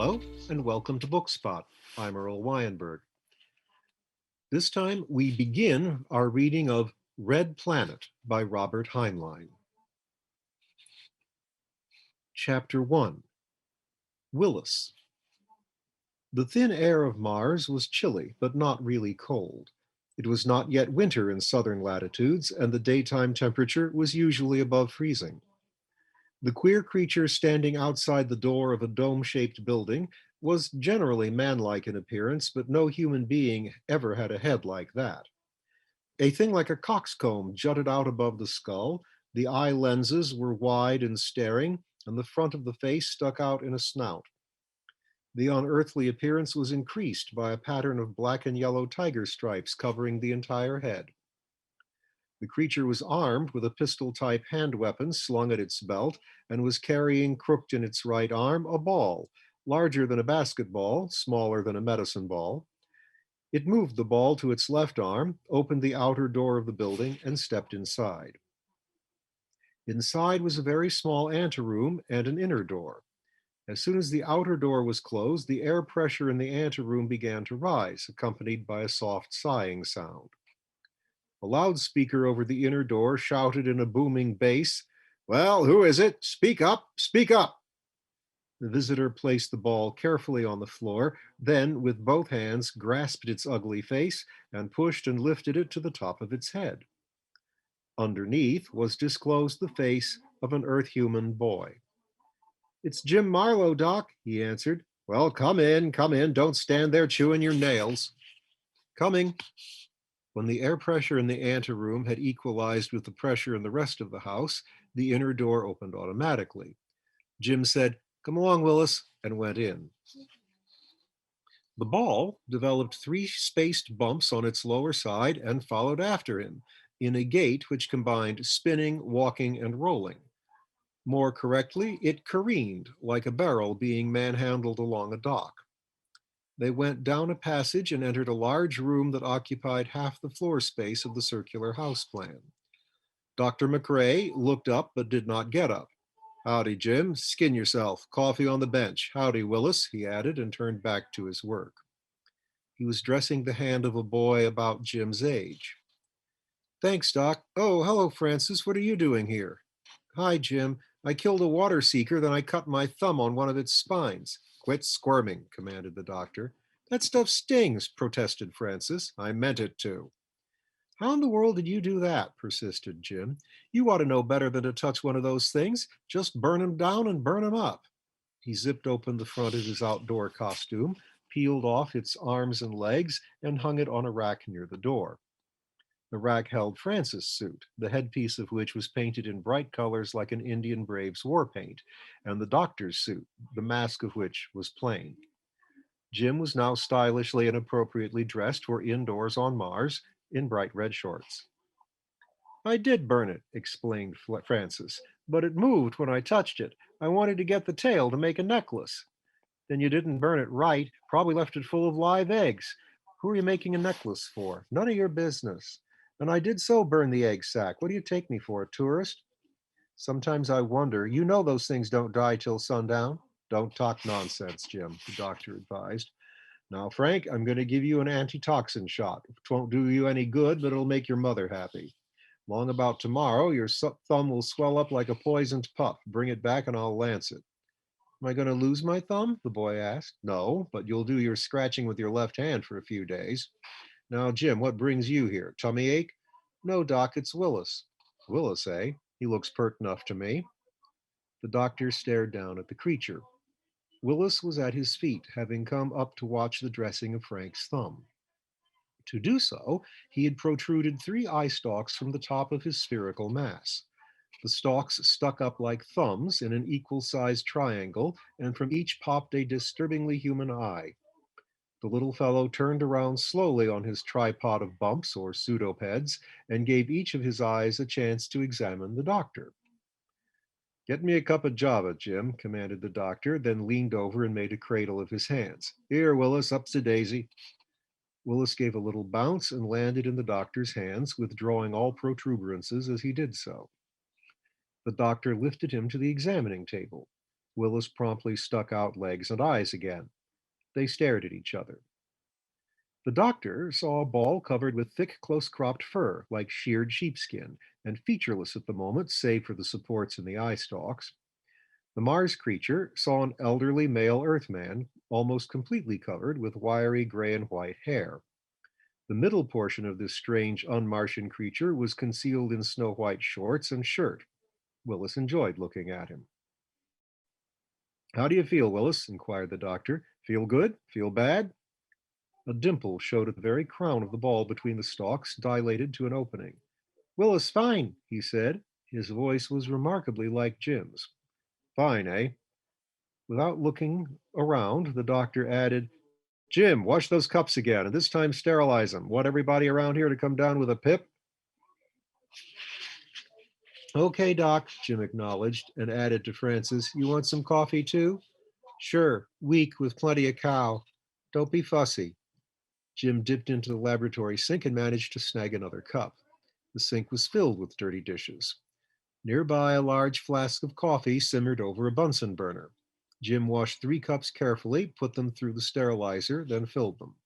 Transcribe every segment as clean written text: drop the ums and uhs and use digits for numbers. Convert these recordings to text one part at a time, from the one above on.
Hello, and welcome to Bookspot. I'm Earl Wyenberg. This time we begin our reading of Red Planet by Robert Heinlein. Chapter 1, Willis. The thin air of Mars was chilly, but not really cold. It was not yet winter in southern latitudes, and the daytime temperature was usually above freezing. The queer creature standing outside the door of a dome-shaped building was generally manlike in appearance, but no human being ever had a head like that. A thing like a coxcomb jutted out above the skull, the eye lenses were wide and staring, and the front of the face stuck out in a snout. The unearthly appearance was increased by a pattern of black and yellow tiger stripes covering the entire head. The creature was armed with a pistol-type hand weapon slung at its belt and was carrying crooked in its right arm a ball, larger than a basketball, smaller than a medicine ball. It moved the ball to its left arm, opened the outer door of the building, and stepped inside. Inside was a very small anteroom and an inner door. As soon as the outer door was closed, the air pressure in the anteroom began to rise, accompanied by a soft sighing sound. A loudspeaker over the inner door shouted in a booming bass, "Well, who is it? Speak up, speak up." The visitor placed the ball carefully on the floor, then with both hands grasped its ugly face and pushed and lifted it to the top of its head. Underneath was disclosed the face of an Earth-human boy. "It's Jim Marlowe, Doc," he answered. "Well, come in, don't stand there chewing your nails." "Coming." When the air pressure in the anteroom had equalized with the pressure in the rest of the house, the inner door opened automatically. Jim said, "Come along, Willis," and went in. The ball developed 3 spaced bumps on its lower side and followed after him, in a gait which combined spinning, walking, and rolling. More correctly, it careened, like a barrel being manhandled along a dock. They went down a passage and entered a large room that occupied half the floor space of the circular house plan. Dr. McRae looked up but did not get up. "Howdy, Jim. Skin yourself. Coffee on the bench. Howdy, Willis," he added, and turned back to his work. He was dressing the hand of a boy about Jim's age. "Thanks, Doc. Oh, hello, Francis. What are you doing here?" "Hi, Jim. I killed a water seeker, then I cut my thumb on one of its spines." "Quit squirming," commanded the doctor. "That stuff stings," protested Francis. "I meant it to." "How in the world did you do that?" persisted Jim. "You ought to know better than to touch one of those things. Just burn 'em down and burn 'em up." He zipped open the front of his outdoor costume, peeled off its arms and legs, and hung it on a rack near the door. The rack held Francis' suit, the headpiece of which was painted in bright colors like an Indian brave's war paint, and the doctor's suit, the mask of which was plain. Jim was now stylishly and appropriately dressed for indoors on Mars in bright red shorts. "I did burn it," explained Francis, "but it moved when I touched it. I wanted to get the tail to make a necklace." "Then you didn't burn it right, probably left it full of live eggs. Who are you making a necklace for? None of your business. And I did so burn the egg sack. What do you take me for, a tourist?" "Sometimes I wonder, you know those things don't die till sundown." "Don't talk nonsense, Jim," the doctor advised. "Now, Frank, I'm going to give you an antitoxin shot. It won't do you any good, but it'll make your mother happy. Long about tomorrow, your thumb will swell up like a poisoned pup. Bring it back and I'll lance it." "Am I going to lose my thumb?" the boy asked. "No, but you'll do your scratching with your left hand for a few days. Now, Jim, what brings you here? Tummy ache?" "No, Doc, it's Willis." "Willis, eh? He looks pert enough to me." The doctor stared down at the creature. Willis was at his feet, having come up to watch the dressing of Frank's thumb. To do so, he had protruded 3 eye stalks from the top of his spherical mass. The stalks stuck up like thumbs in an equal-sized triangle, and from each popped a disturbingly human eye. The little fellow turned around slowly on his tripod of bumps or pseudopeds and gave each of his eyes a chance to examine the doctor. "Get me a cup of Java, Jim," commanded the doctor, then leaned over and made a cradle of his hands. "Here, Willis, up's a daisy." Willis gave a little bounce and landed in the doctor's hands, withdrawing all protuberances as he did so. The doctor lifted him to the examining table. Willis promptly stuck out legs and eyes again. They stared at each other. The doctor saw a ball covered with thick, close cropped fur, like sheared sheepskin, and featureless at the moment, save for the supports in the eye stalks. The Mars creature saw an elderly male Earthman, almost completely covered with wiry gray and white hair. The middle portion of this strange un-Martian creature was concealed in snow-white shorts and shirt. Willis enjoyed looking at him. "How do you feel, Willis?" inquired the doctor. "Feel good? Feel bad?" A dimple showed at the very crown of the ball between the stalks, dilated to an opening. "Willis, fine," he said. His voice was remarkably like Jim's. "Fine, eh?" Without looking around, the doctor added, "Jim, wash those cups again, and this time sterilize them. Want everybody around here to come down with a pip?" "Okay, Doc," Jim acknowledged, and added to Francis, "You want some coffee too?" "Sure, weak with plenty of cow. Don't be fussy." Jim dipped into the laboratory sink and managed to snag another cup. The sink was filled with dirty dishes. Nearby, a large flask of coffee simmered over a Bunsen burner. Jim washed 3 cups carefully, put them through the sterilizer, then filled them.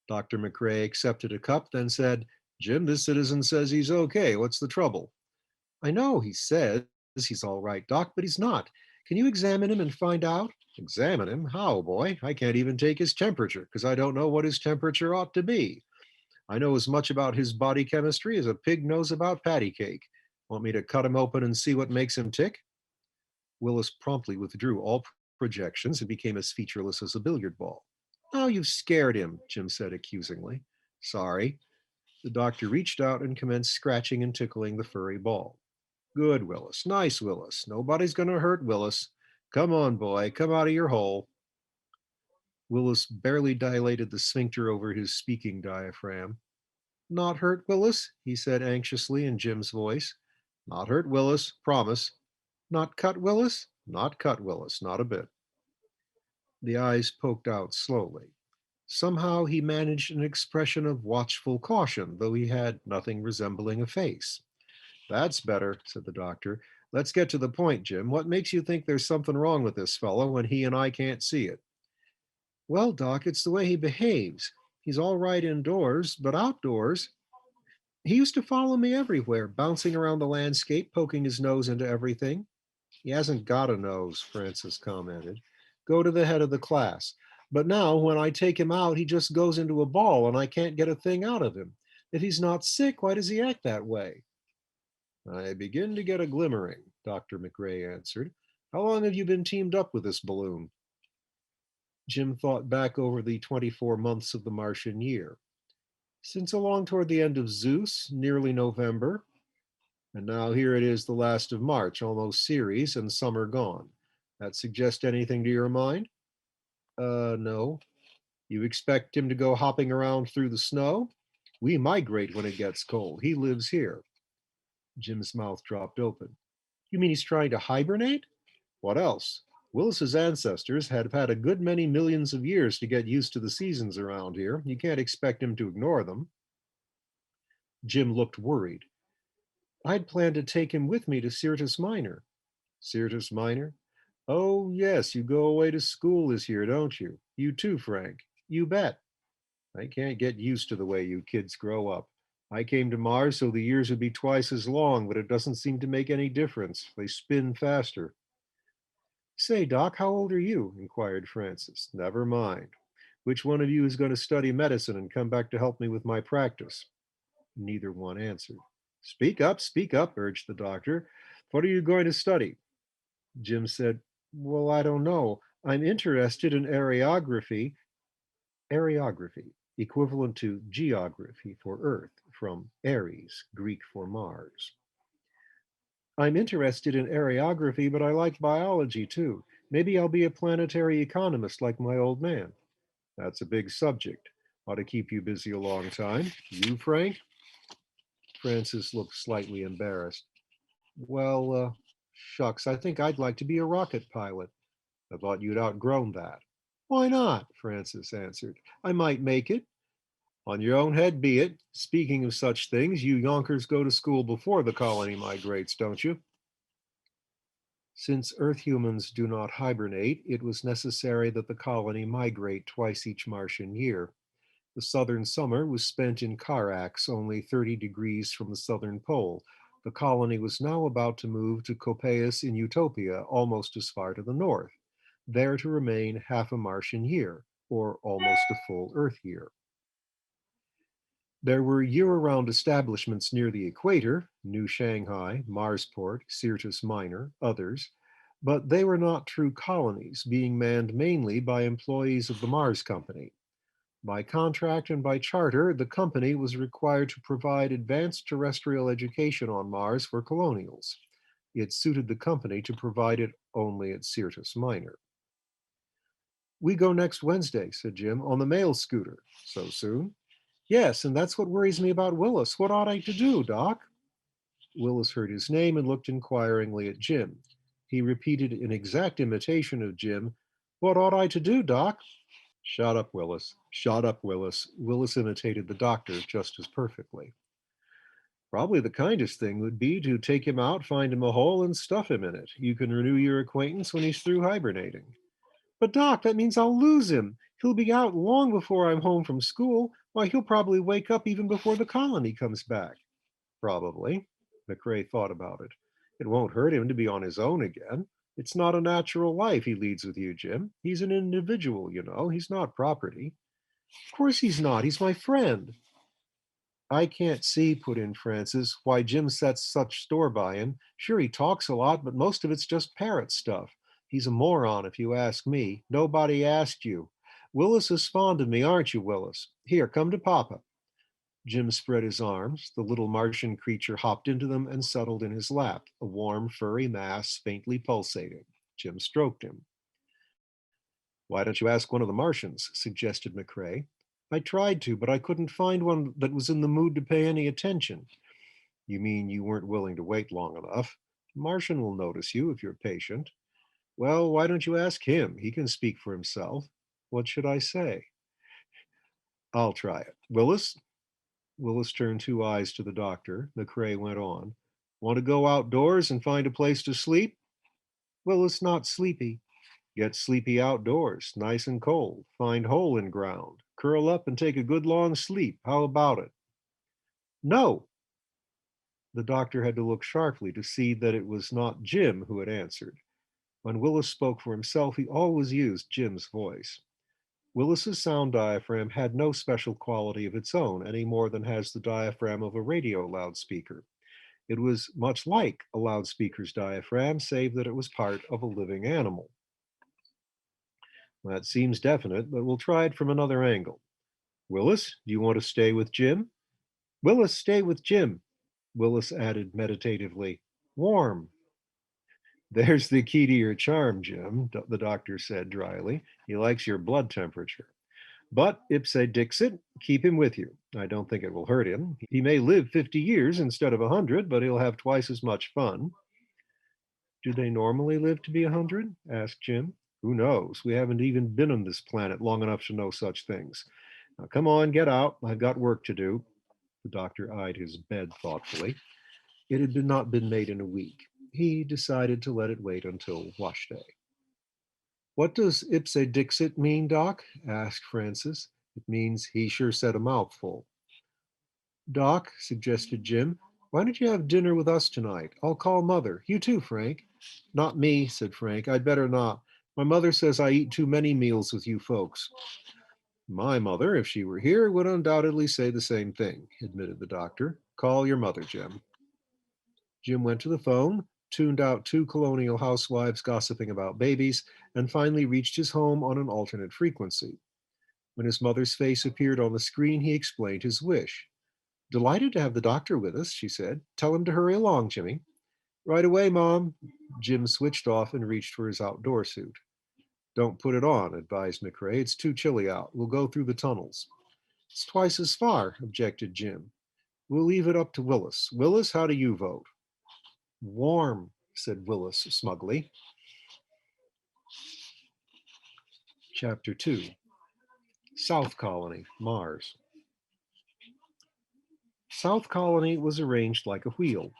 Dr. McRae accepted a cup, then said, "Jim, this citizen says he's okay. What's the trouble?" "I know he says he's all right, Doc, but he's not. Can you examine him and find out?" "Examine him? How, boy? I can't even take his temperature because I don't know what his temperature ought to be. I know as much about his body chemistry as a pig knows about patty cake. Want me to cut him open and see what makes him tick?" Willis promptly withdrew all projections and became as featureless as a billiard ball. "Oh, you've scared him," Jim said accusingly. "Sorry." The doctor reached out and commenced scratching and tickling the furry ball. "Good, Willis. Nice, Willis. Nobody's going to hurt Willis. Come on, boy. Come out of your hole." Willis barely dilated the sphincter over his speaking diaphragm. "Not hurt, Willis?" he said anxiously in Jim's voice. "Not hurt, Willis. Promise." "Not cut, Willis?" "Not cut, Willis. Not a bit." The eyes poked out slowly. Somehow he managed an expression of watchful caution, though he had nothing resembling a face. "That's better," said the doctor. "Let's get to the point, Jim. What makes you think there's something wrong with this fellow when he and I can't see it?" "Well, Doc, it's the way he behaves. He's all right indoors, but outdoors, he used to follow me everywhere, bouncing around the landscape, poking his nose into everything." "He hasn't got a nose," Francis commented. "Go to the head of the class. But now, when I take him out, he just goes into a ball and I can't get a thing out of him. If he's not sick, why does he act that way?" "I begin to get a glimmering," Dr. McRae answered. "How long have you been teamed up with this balloon?" Jim thought back over the 24 months of the Martian year. "Since along toward the end of Zeus, nearly November. And now here it is the last of March, almost Ceres, and summer gone. That suggest anything to your mind?" No." "You expect him to go hopping around through the snow? We migrate when it gets cold. He lives here." Jim's mouth dropped open. "You mean he's trying to hibernate?" "What else? Willis's ancestors had had a good many millions of years to get used to the seasons around here. You can't expect him to ignore them." Jim looked worried. "I'd planned to take him with me to Syrtis Minor." "Syrtis Minor? Oh, yes, you go away to school this year, don't you? You too, Frank." "You bet." "I can't get used to the way you kids grow up. I came to Mars so the years would be twice as long, but it doesn't seem to make any difference. They spin faster." "Say, Doc, how old are you?" inquired Francis. "Never mind. Which one of you is going to study medicine and come back to help me with my practice?" Neither one answered. Speak up," urged the doctor. "What are you going to study?" Jim said, "Well, I don't know. I'm interested in areography." Areography, equivalent to geography for Earth, from Ares, Greek for Mars. "I'm interested in areography, but I like biology too. Maybe I'll be a planetary economist like my old man." "That's a big subject. Ought to keep you busy a long time. You, Frank?" Francis looked slightly embarrassed. "Well, shucks, I think I'd like to be a rocket pilot." "I thought you'd outgrown that." "Why not?" Francis answered. "I might make it." "On your own head be it. Speaking of such things, you Yonkers go to school before the colony migrates, don't you?" Since Earth humans do not hibernate, it was necessary that the colony migrate twice each Martian year. The southern summer was spent in Karax, only 30 degrees from the southern pole. The colony was now about to move to Copaeus in Utopia, almost as far to the north, there to remain half a Martian year, or almost a full Earth year. There were year-round establishments near the equator, New Shanghai, Marsport, Syrtis Minor, others, but they were not true colonies, being manned mainly by employees of the Mars Company. By contract and by charter, the company was required to provide advanced terrestrial education on Mars for colonials. It suited the company to provide it only at Syrtis Minor. "We go next Wednesday," said Jim, "on the mail scooter." "So soon?" "Yes, and that's what worries me about Willis. What ought I to do, Doc?" Willis heard his name and looked inquiringly at Jim. He repeated in exact imitation of Jim, "What ought I to do, Doc?" "Shut up, Willis. Shut up, Willis." Willis imitated the doctor just as perfectly. "Probably the kindest thing would be to take him out, find him a hole, and stuff him in it. You can renew your acquaintance when he's through hibernating." "But, Doc, that means I'll lose him. He'll be out long before I'm home from school. Why, he'll probably wake up even before the colony comes back." "Probably." McRae thought about it. "It won't hurt him to be on his own again. It's not a natural life he leads with you, Jim. He's an individual, you know. He's not property." "Of course he's not. He's my friend." "I can't see," put in Francis, "why Jim sets such store by him. Sure, he talks a lot, but most of it's just parrot stuff. He's a moron, if you ask me. Nobody asked you. Willis is fond of me, aren't you, Willis? Here, come to Papa." Jim spread his arms. The little Martian creature hopped into them and settled in his lap, a warm, furry mass, faintly pulsating. Jim stroked him. "Why don't you ask one of the Martians?" suggested McRae. "I tried to, but I couldn't find one that was in the mood to pay any attention." "You mean you weren't willing to wait long enough? A Martian will notice you if you're patient." "Well, why don't you ask him? He can speak for himself." "What should I say?" "I'll try it. Willis." Willis turned two eyes to the doctor. McRae went on. "Want to go outdoors and find a place to sleep?" "Willis not sleepy." "Get sleepy outdoors, nice and cold. Find hole in ground. Curl up and take a good long sleep. How about it?" "No." The doctor had to look sharply to see that it was not Jim who had answered. When Willis spoke for himself, he always used Jim's voice. Willis's sound diaphragm had no special quality of its own, any more than has the diaphragm of a radio loudspeaker. It was much like a loudspeaker's diaphragm, save that it was part of a living animal. "That seems definite, but we'll try it from another angle. Willis, do you want to stay with Jim?" "Willis, stay with Jim." Willis added meditatively, "Warm." "There's the key to your charm, Jim," the doctor said dryly. "He likes your blood temperature. But ipse dixit, keep him with you. I don't think it will hurt him. He may live 50 years instead of 100, but he'll have twice as much fun." "Do they normally live to be 100?" asked Jim. "Who knows? We haven't even been on this planet long enough to know such things. Now, come on, get out. I've got work to do." The doctor eyed his bed thoughtfully. It had not been made in a week. He decided to let it wait until wash day. "What does ipse dixit mean, Doc?" asked Francis. "It means he sure said a mouthful." "Doc," suggested Jim, "why don't you have dinner with us tonight? I'll call Mother. You too, Frank." "Not me," said Frank. "I'd better not. My mother says I eat too many meals with you folks." "My mother, if she were here, would undoubtedly say the same thing," admitted the doctor. "Call your mother, Jim." Jim went to the phone, tuned out two colonial housewives gossiping about babies, and finally reached his home on an alternate frequency. When his mother's face appeared on the screen, he explained his wish. "Delighted to have the doctor with us," she said. "Tell him to hurry along, Jimmy." "Right away, Mom." Jim switched off and reached for his outdoor suit. "Don't put it on," advised McRae. "It's too chilly out. We'll go through the tunnels." "It's twice as far," objected Jim. "We'll leave it up to Willis. Willis, how do you vote?" "Warm," said Willis smugly. Chapter 2. South Colony, Mars. South Colony was arranged like a wheel.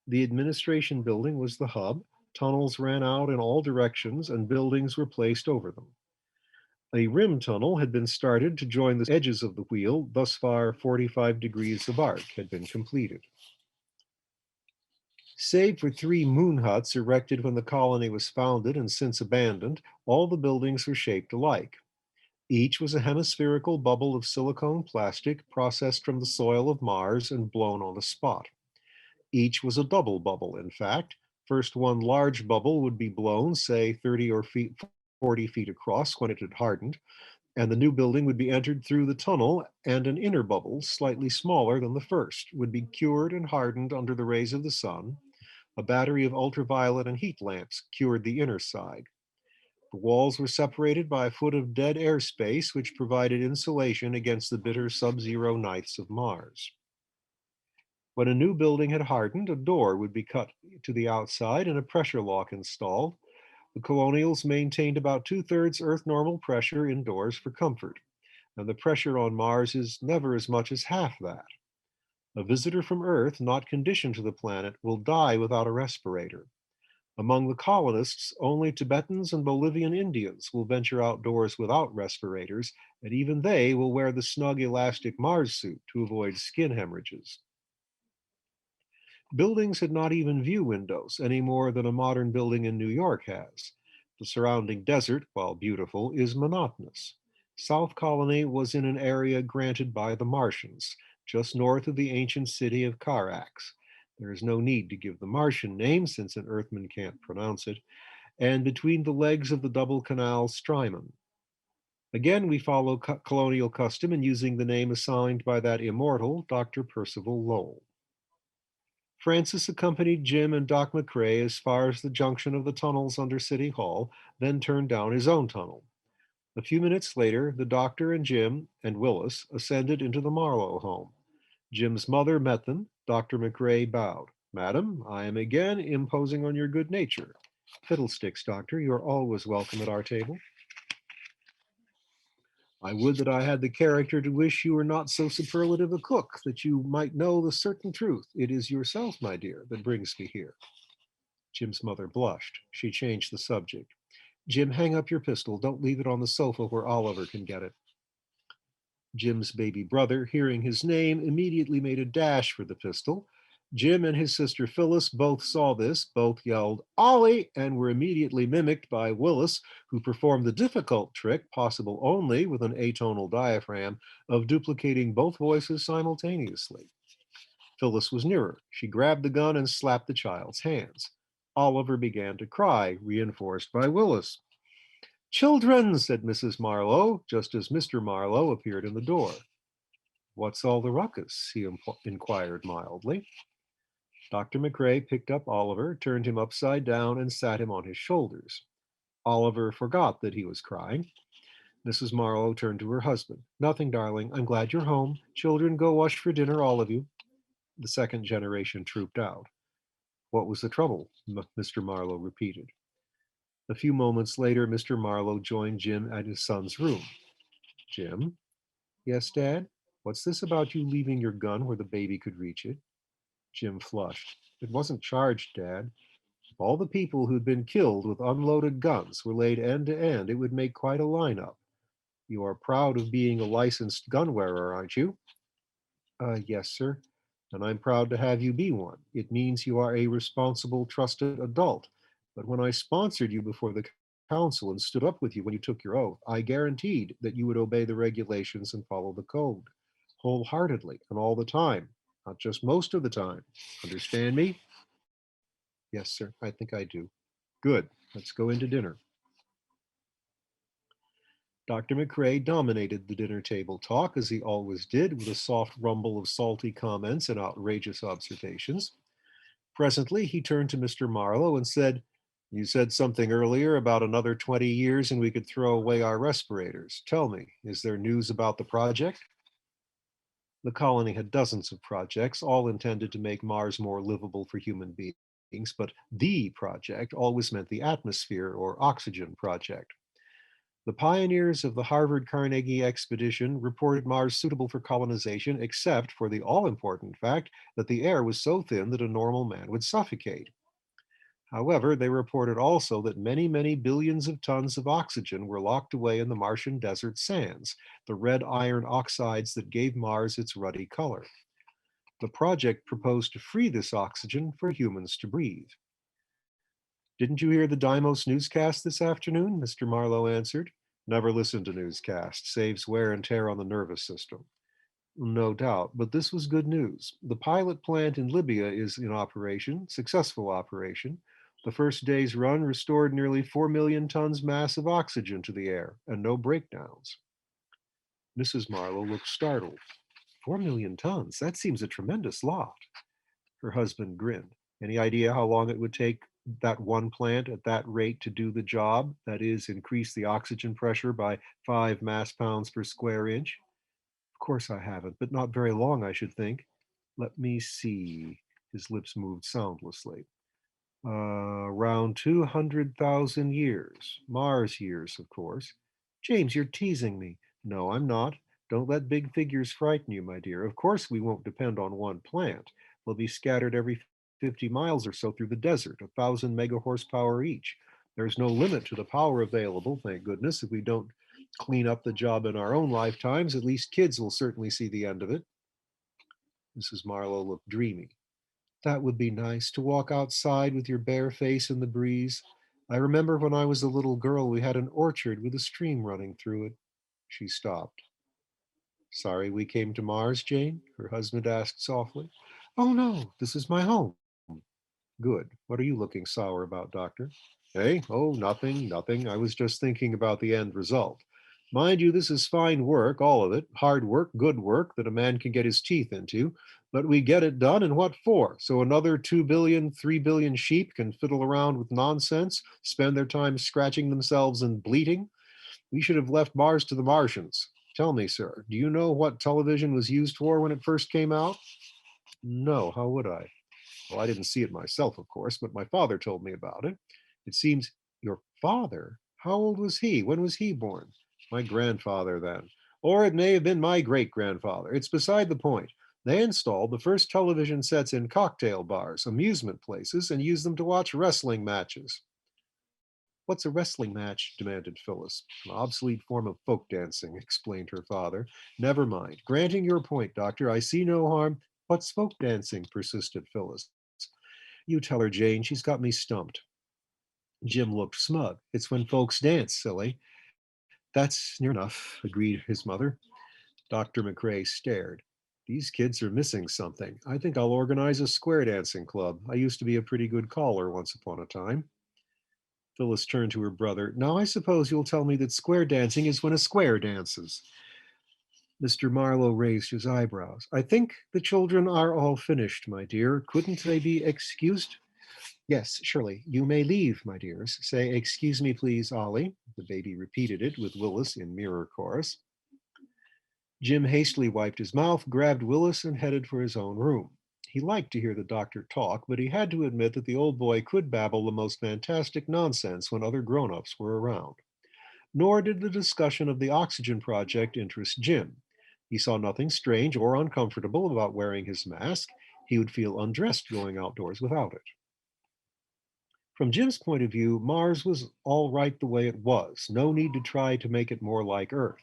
The administration building was the hub. Tunnels ran out in all directions and buildings were placed over them. A rim tunnel had been started to join the edges of the wheel. Thus far, 45 degrees of arc had been completed. Save for 3 moon huts erected when the colony was founded and since abandoned, all the buildings were shaped alike. Each was a hemispherical bubble of silicone plastic processed from the soil of Mars and blown on the spot. Each was a double bubble, in fact. First, one large bubble would be blown, say 30 or 40 feet across when it had hardened, and the new building would be entered through the tunnel, and an inner bubble, slightly smaller than the first, would be cured and hardened under the rays of the sun. A battery of ultraviolet and heat lamps cured the inner side. The walls were separated by a foot of dead air space, which provided insulation against the bitter sub-zero nights of Mars. When a new building had hardened, a door would be cut to the outside and a pressure lock installed. The colonials maintained about 2/3 Earth normal pressure indoors for comfort, and the pressure on Mars is never as much as half that. A visitor from Earth not conditioned to the planet will die without a respirator. Among the colonists, only Tibetans and Bolivian Indians will venture outdoors without respirators, and even they will wear the snug elastic Mars suit to avoid skin hemorrhages. Buildings had not even view windows any more than a modern building in New York has. The surrounding desert, while beautiful, is monotonous. South Colony was in an area granted by the Martians, just north of the ancient city of Carax. There is no need to give the Martian name since an Earthman can't pronounce it, and between the legs of the double canal Strymon. Again, we follow colonial custom in using the name assigned by that immortal Dr. Percival Lowell. Francis accompanied Jim and Doc McCrae as far as the junction of the tunnels under City Hall, then turned down his own tunnel. A few minutes later, the doctor and Jim and Willis ascended into the Marlowe home. Jim's mother met them. Dr. McCrae bowed. "Madam, I am again imposing on your good nature." "Fiddlesticks, doctor, you are always welcome at our table." "I would that I had the character to wish you were not so superlative a cook, that you might know the certain truth. It is yourself, my dear, that brings me here." Jim's mother blushed. She changed the subject. "Jim, hang up your pistol. Don't leave it on the sofa where Oliver can get it." Jim's baby brother, hearing his name, immediately made a dash for the pistol. Jim and his sister Phyllis both saw this, both yelled, "Ollie!" and were immediately mimicked by Willis, who performed the difficult trick, possible only with an atonal diaphragm, of duplicating both voices simultaneously. Phyllis was nearer. She grabbed the gun and slapped the child's hands. Oliver began to cry, reinforced by Willis. "Children," said Mrs. Marlowe, just as Mr. Marlowe appeared in the door. "What's all the ruckus?" he inquired mildly. Dr. McCrae picked up Oliver, turned him upside down, and sat him on his shoulders. Oliver forgot that he was crying. Mrs. Marlowe turned to her husband. "Nothing, darling. I'm glad you're home. Children, go wash for dinner, all of you." The second generation trooped out. "What was the trouble?" Mr. Marlowe repeated. A few moments later, Mr. Marlowe joined Jim at his son's room. "Jim?" "Yes, Dad? What's this about you leaving your gun where the baby could reach it?" Jim flushed. "It wasn't charged, Dad. If all the people who'd been killed with unloaded guns were laid end to end, it would make quite a lineup. You are proud of being a licensed gun wearer, aren't you?" Yes, sir." "And I'm proud to have you be one. It means you are a responsible, trusted adult. But when I sponsored you before the council and stood up with you when you took your oath, I guaranteed that you would obey the regulations and follow the code wholeheartedly and all the time, not just most of the time. Understand me?" "Yes, sir, I think I do." "Good. Let's go into dinner." Dr. McCrae dominated the dinner table talk, as he always did, with a soft rumble of salty comments and outrageous observations. Presently, he turned to Mr. Marlowe and said, "You said something earlier about another 20 years and we could throw away our respirators. Tell me, is there news about the project?" The colony had dozens of projects, all intended to make Mars more livable for human beings, but the project always meant the atmosphere or oxygen project. The pioneers of the Harvard Carnegie expedition reported Mars suitable for colonization, except for the all important fact that the air was so thin that a normal man would suffocate. However, they reported also that many, many billions of tons of oxygen were locked away in the Martian desert sands, the red iron oxides that gave Mars its ruddy color. The project proposed to free this oxygen for humans to breathe. Didn't you hear the Dimos newscast this afternoon? Mr. Marlowe answered. Never listen to newscasts, saves wear and tear on the nervous system. No doubt, but this was good news. The pilot plant in Libya is in operation, successful operation. The first day's run restored nearly 4 million tons mass of oxygen to the air, and no breakdowns. Mrs. Marlowe looked startled. 4 million tons? That seems a tremendous lot. Her husband grinned. Any idea how long it would take that one plant at that rate to do the job? That is, increase the oxygen pressure by 5 mass pounds per square inch? Of course I haven't, but not very long, I should think. Let me see. His lips moved soundlessly. Around 200,000 years. Mars years, of course. James, you're teasing me. No, I'm not. Don't let big figures frighten you, my dear. Of course, we won't depend on one plant. They'll be scattered every 50 miles or so through the desert, 1,000 mega horsepower each. There's no limit to the power available, thank goodness. If we don't clean up the job in our own lifetimes, at least kids will certainly see the end of it. Mrs. Marlowe looked dreamy. That would be nice, to walk outside with your bare face in the breeze. I remember when I was a little girl, we had an orchard with a stream running through it. She stopped. Sorry we came to Mars, Jane? Her husband asked softly. Oh, no, this is my home. Good. What are you looking sour about, Doctor? Hey, oh, nothing, nothing. I was just thinking about the end result. Mind you, this is fine work, all of it. Hard work, good work that a man can get his teeth into. But we get it done, and what for? So another 2 billion, 3 billion sheep can fiddle around with nonsense, spend their time scratching themselves and bleating? We should have left Mars to the Martians. Tell me, sir, do you know what television was used for when it first came out? No, how would I? Well, I didn't see it myself, of course, but my father told me about it. It seems your father? How old was he? When was he born? My grandfather, then. Or it may have been my great grandfather. It's beside the point. They installed the first television sets in cocktail bars, amusement places, and used them to watch wrestling matches. What's a wrestling match? Demanded Phyllis. An obsolete form of folk dancing, explained her father. Never mind. Granting your point, Doctor, I see no harm. What's folk dancing? Persisted Phyllis. You tell her, Jane. She's got me stumped. Jim looked smug. It's when folks dance, silly. That's near enough, agreed his mother. Dr. McRae stared. These kids are missing something. I think I'll organize a square dancing club. I used to be a pretty good caller once upon a time. Phyllis turned to her brother. Now I suppose you'll tell me that square dancing is when a square dances. Mr. Marlowe raised his eyebrows. I think the children are all finished, my dear. Couldn't they be excused? Yes, surely. You may leave, my dears. Say, excuse me, please, Ollie. The baby repeated it with Willis in mirror chorus. Jim hastily wiped his mouth, grabbed Willis, and headed for his own room. He liked to hear the doctor talk, but he had to admit that the old boy could babble the most fantastic nonsense when other grown-ups were around. Nor did the discussion of the oxygen project interest Jim. He saw nothing strange or uncomfortable about wearing his mask. He would feel undressed going outdoors without it. From Jim's point of view, Mars was all right the way it was. No need to try to make it more like Earth.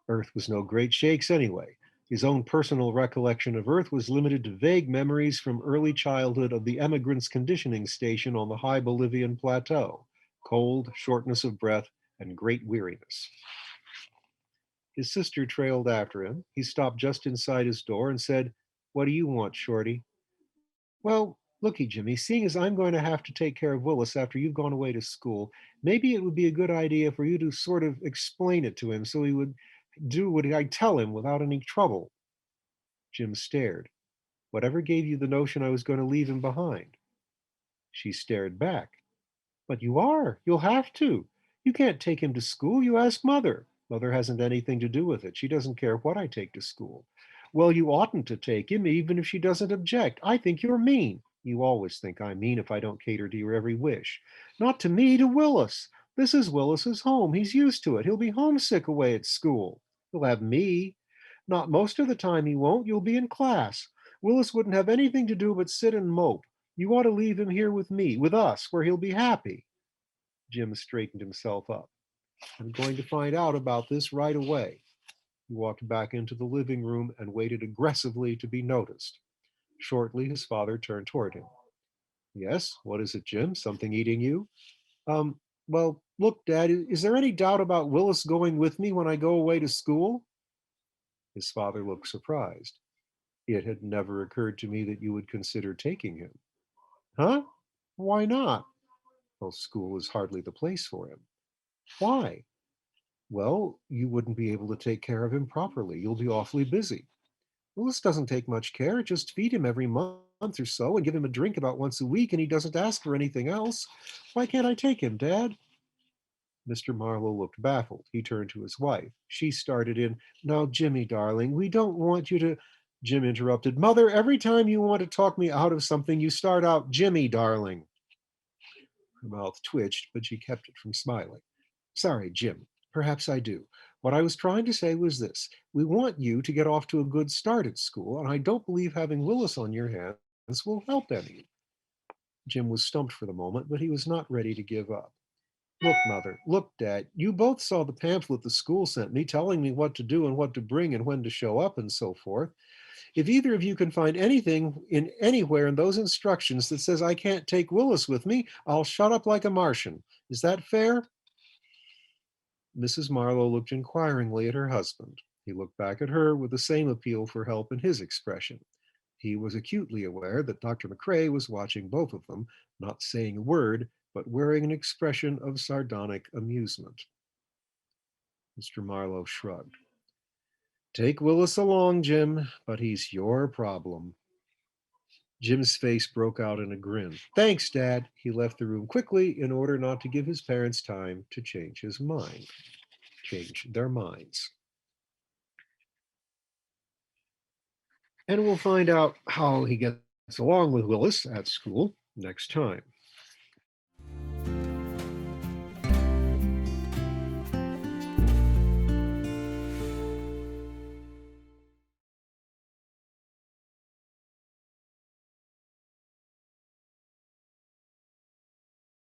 Earth was no great shakes anyway. His own personal recollection of Earth was limited to vague memories from early childhood of the emigrants' conditioning station on the high Bolivian plateau. Cold, shortness of breath, and great weariness. His sister trailed after him. He stopped just inside his door and said, What do you want, Shorty? Well, looky, Jimmy, seeing as I'm going to have to take care of Willis after you've gone away to school, maybe it would be a good idea for you to sort of explain it to him so he would do what I tell him without any trouble. Jim stared. Whatever gave you the notion I was going to leave him behind? She stared back. But you are. You'll have to. You can't take him to school. You ask Mother. Mother hasn't anything to do with it. She doesn't care what I take to school. Well, you oughtn't to take him, even if she doesn't object. I think you're mean. You always think I'm mean if I don't cater to your every wish. Not to me, to Willis. This is Willis's home. He's used to it. He'll be homesick away at school. He'll have me. Not most of the time he won't. You'll be in class. Willis wouldn't have anything to do but sit and mope. You ought to leave him here with me, with us, where he'll be happy. Jim straightened himself up. I'm going to find out about this right away. He walked back into the living room and waited aggressively to be noticed. Shortly, his father turned toward him. Yes, what is it, Jim? Something eating you? Um, well, look, Dad, is there any doubt about Willis going with me when I go away to school? His father looked surprised. It had never occurred to me that you would consider taking him. Huh? Why not? Well, school is hardly the place for him. Why? Well, you wouldn't be able to take care of him properly. You'll be awfully busy. Willis doesn't take much care. Just feed him every month or so and give him a drink about once a week, and he doesn't ask for anything else. Why can't I take him, Dad? Mr. Marlowe looked baffled. He turned to his wife. She started in, Now, Jimmy, darling, we don't want you to. Jim interrupted, Mother, every time you want to talk me out of something, you start out, Jimmy, darling. Her mouth twitched, but she kept it from smiling. Sorry, Jim. Perhaps I do. What I was trying to say was this. We want you to get off to a good start at school, and I don't believe having Willis on your hands will help any. Jim was stumped for the moment, but he was not ready to give up. Look, Mother, look, Dad, you both saw the pamphlet the school sent me telling me what to do and what to bring and when to show up and so forth. If either of you can find anything in anywhere in those instructions that says I can't take Willis with me, I'll shut up like a Martian. Is that fair? Mrs. Marlowe looked inquiringly at her husband. He looked back at her with the same appeal for help in his expression. He was acutely aware that Dr. McCrae was watching both of them, not saying a word, but wearing an expression of sardonic amusement. Mr. Marlowe shrugged. Take Willis along, Jim, but he's your problem. Jim's face broke out in a grin. Thanks, Dad. He left the room quickly in order not to give his parents time to change their minds. And we'll find out how he gets along with Willis at school next time.